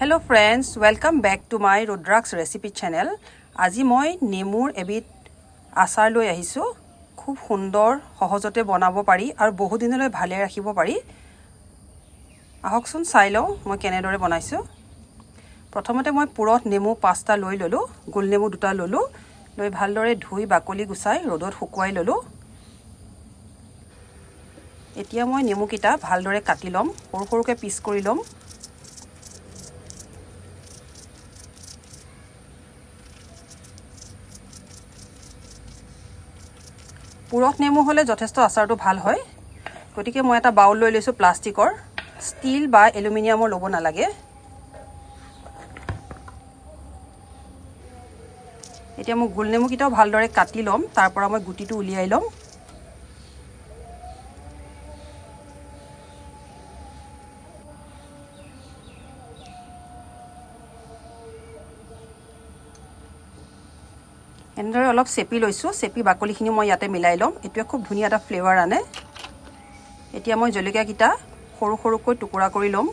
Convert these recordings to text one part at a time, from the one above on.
Hello friends, welcome back to my Rudra's recipe channel. আজি মই নেমুৰ এবিধ আচাৰ লৈ আহিছো। খুব সুন্দৰ সহজতে বনাব পাৰি আৰু বহু দিনলৈ ভালে ৰাখিব পাৰি। আহকচোন চাই লওঁ মই কেনেদৰে বনাইছো। প্ৰথমতে মই পুৰত নেমু 5টা লৈ ললো, গোল নেমু 2টা ললো, লৈ ভালদৰে ধুই বাকলি গুচাই ৰ'দত শুকুৱাই ললো। এতিয়া মই নেমু কিটা ভালদৰে কাটি লম, সৰু সৰুকৈ পিচ কৰি লম। পুৰত নেমু হলে যথেষ্ট আচাৰটো ভাল হয়। গতিকে মই এটা বাউল লৈ লৈছো প্লাষ্টিকৰ, ষ্টিল বা এলুমিনিয়ামৰ লব নালাগে। এতিয়া মই গোল নেমু কিটাও ভালদৰে কাটি লম, তাৰ পৰা মই গুটিটো উলিয়াই লম। এনেদৰে অলপ চেপি লৈছো, চেপি বাকলিখিনি মই ইয়াতে মিলাই লম। এটোৱে খুব ধুনীয়া এটা ফ্লেভাৰ আনে। এতিয়া মই জলকীয়া কিটা সৰু সৰুকৈ টুকুৰা কৰি লম।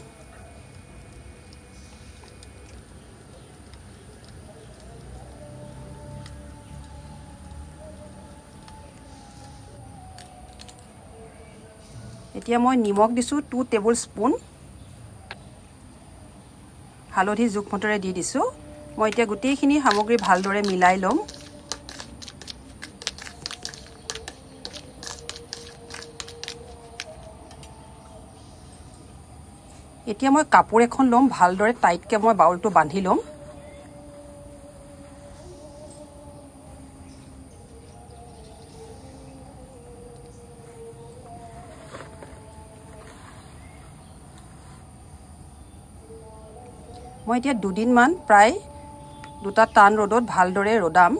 এতিয়া মই নিমখ দিছো 2 টেবুল স্পুন, হালধি জোখমতেৰে দি দিছো। মই এতিয়া গোটেইখিনি সামগ্ৰী ভালদৰে মিলাই লম। এতিয়া মই কাপোৰ এখন লম, ভালদৰে টাইটকে মই বাউলটো বান্ধি লম। মই এতিয়া 2 দিন মান প্ৰায় 2টা টান ৰ'দত ভালদৰে ৰদাম।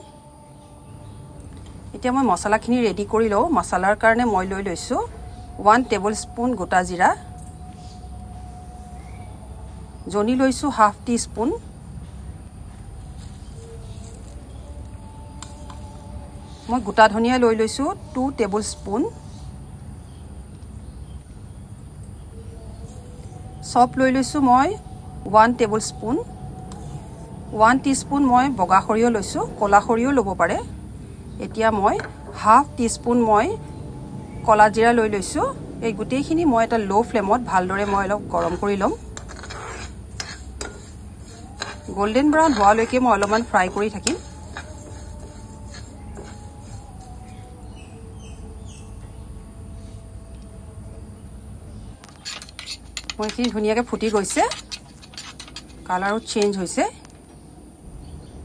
এতিয়া মই মছলাখিনি ৰেডি কৰি লওঁ। মছলাৰ কাৰণে মই লৈ লৈছো 1 টেবুল স্পুন গোটা জিৰা, জনি লৈছো হাফ টি স্পুন, মই গোটা ধনিয়া লৈ লৈছো 2 টেবুল স্পুন, চপ লৈ লৈছো মই 1 টেবুল স্পুন, 1 টিস্পুন মই বগা সৰিয়হ লৈছো, কলা সৰিয়হ ল'ব পাৰে। এতিয়া মই হাফ টিস্পুন মই কলা জিৰা লৈ লৈছো। এই গোটেইখিনি মই এটা লো ফ্লেমত ভালদৰে মই অলপ গৰম কৰি লম। গোল্ডেন ব্ৰাউন হোৱালৈকে মই অলপমান ফ্ৰাই কৰি থাকিম। মই এইখিনি ধুনীয়াকৈ ফুটি গৈছে, কালাৰো চেঞ্জ হৈছে।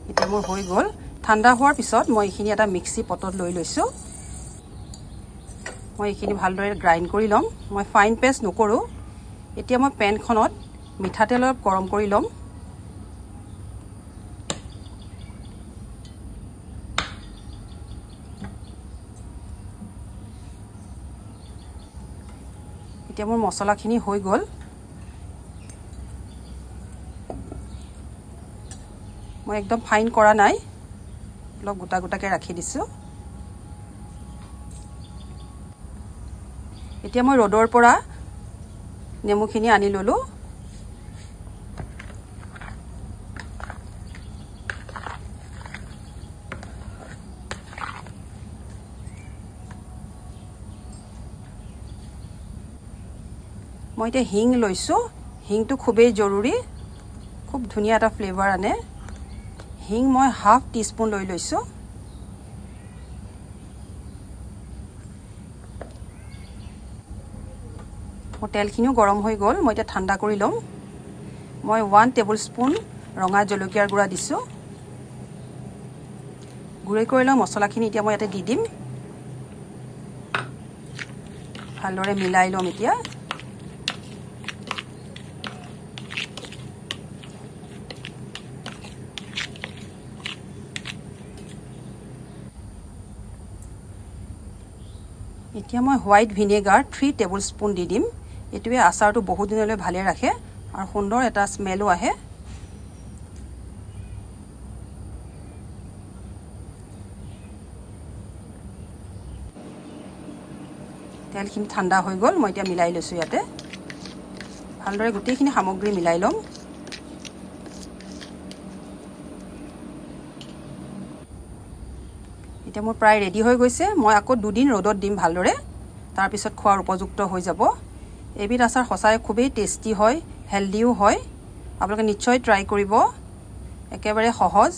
এতিয়া মোৰ হৈ গ'ল। ঠাণ্ডা হোৱাৰ পিছত মই এইখিনি এটা মিক্সি পটত লৈ লৈছো। মই এইখিনি ভালদৰে গ্ৰাইণ্ড কৰি ল'ম। মই ফাইন পেষ্ট নকৰো। এতিয়া মই পেনখনত মিঠাতেল অলপ গৰম কৰি ল'ম। এতিয়া মোৰ মছলাখিনি হৈ গ'ল। মই একদম ফাইন কৰা নাই, অলপ গোটা গোটাকে ৰাখি দিছো। এতিয়া মই ৰ'দৰ পৰা নেমুখিনি আনি ললো। মই এতিয়া হিং লৈছো। হিংটো খুবেই জৰুৰী, খুব ধুনীয়া এটা ফ্লেভাৰ আনে। হিং মই হাফ টিস্পুন লৈ লৈছো। মোৰ তেলখিনিও গৰম হৈ গ'ল। মই এতিয়া ঠাণ্ডা কৰি ল'ম। মই 1 টেবুল স্পুন ৰঙা জলকীয়াৰ গুড়া দিছো। গুড়ি কৰি লওঁ মছলাখিনি এতিয়া মই ইয়াতে দি দিম। ভালদৰে মিলাই ল'ম এতিয়া। এতিয়া মই হোৱাইট ভিনেগাৰ 3 টেবুল স্পুন দি দিম। এটোৱে আচাৰটো বহুত দিনলৈ ভালে ৰাখে আৰু সুন্দৰ এটা স্মেলো আহে। তেলখিনি ঠাণ্ডা হৈ গ'ল। মই এতিয়া মিলাই লৈছো ইয়াতে। ভালদৰে গোটেইখিনি সামগ্ৰী মিলাই ল'ম। এতিয়া মোৰ প্ৰায় ৰেডি হৈ গৈছে মই আকৌ 2 দিন ৰ'দত দিম ভালদৰে তাৰ পিছত খোৱাৰ উপযুক্ত হৈ যাব এবিধ আচাৰ সঁচাই খুবেই টেষ্টি হয় হেলদিও হয় আপোনালোকে নিশ্চয় ট্ৰাই কৰিব একেবাৰে সহজ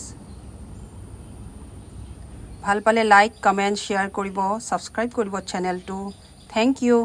ভাল পালে লাইক কমেন্ট শেয়াৰ কৰিব সাবস্ক্ৰাইব কৰিব চেনেলটো থ্যাংক ইউ